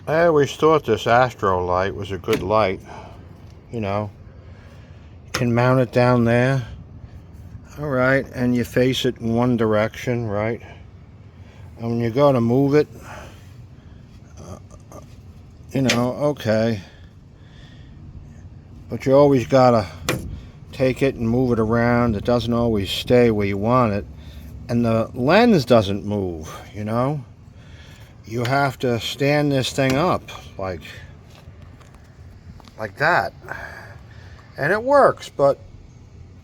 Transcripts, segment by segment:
I always thought this Astro light was a good light. You know, you can mount it down there. Alright, and you face it in one direction, right? And when you go to move it, you know, okay. But you always gotta take it and move it around. It doesn't always stay where you want it. And the lens doesn't move, you know? You have to stand this thing up like that. And it works, but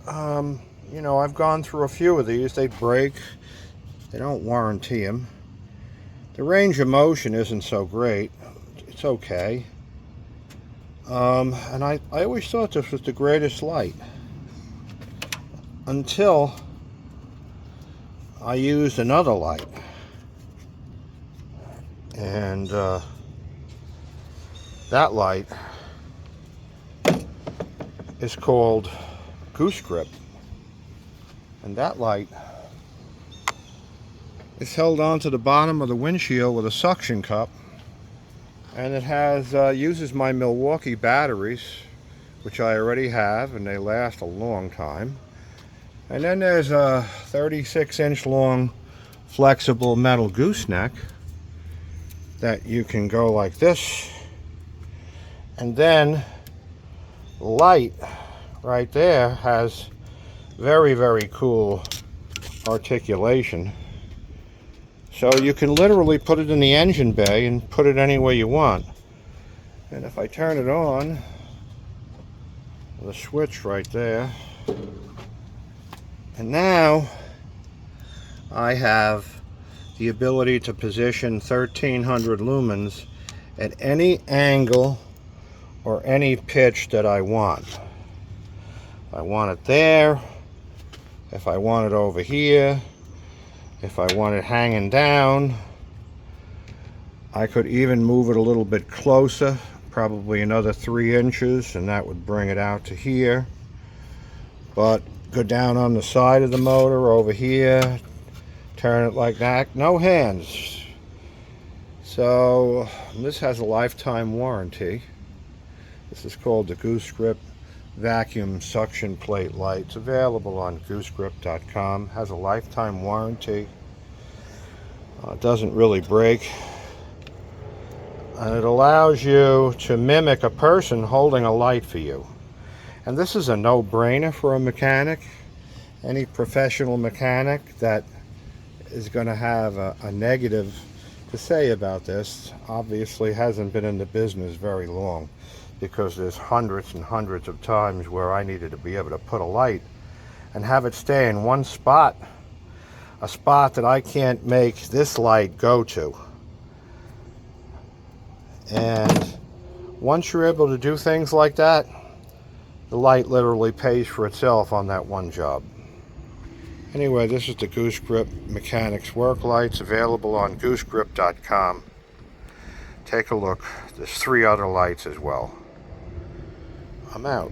you know, I've gone through a few of these. They break. They don't warranty them. The range of motion isn't so great. It's okay. And I always thought this was the greatest light until I used another light. And that light is called Goose-Grip. And that light is held onto the bottom of the windshield with a suction cup. And it has uses my Milwaukee batteries, which I already have, and they last a long time. And then there's a 36-inch long flexible metal gooseneck that you can go like this. And then the light right there has very, very cool articulation. So you can literally put it in the engine bay and put it anywhere you want. And if I turn it on, the switch right there, and now I have the ability to position 1300 lumens at any angle or any pitch that I want. If I want it there, if I want it over here, if I want it hanging down, I could even move it a little bit closer, probably another 3 inches, and that would bring it out to here. But go down on the side of the motor over here, turn it like that, no hands. So this has a lifetime warranty. This is called the Goose-Grip vacuum suction plate light. It's available on Goose-Grip.com. Has a lifetime warranty. It doesn't really break. And it allows you to mimic a person holding a light for you. And this is a no-brainer for a mechanic. Any professional mechanic that is going to have a negative to say about this obviously hasn't been in the business very long, because there's hundreds and hundreds of times where I needed to be able to put a light and have it stay in one spot, a spot that I can't make this light go to. And once you're able to do things like that, the light literally pays for itself on that one job. Anyway, this is the Goose-Grip Mechanics Work Lights, available on Goose-Grip.com. Take a look. There's 3 other lights as well. I'm out.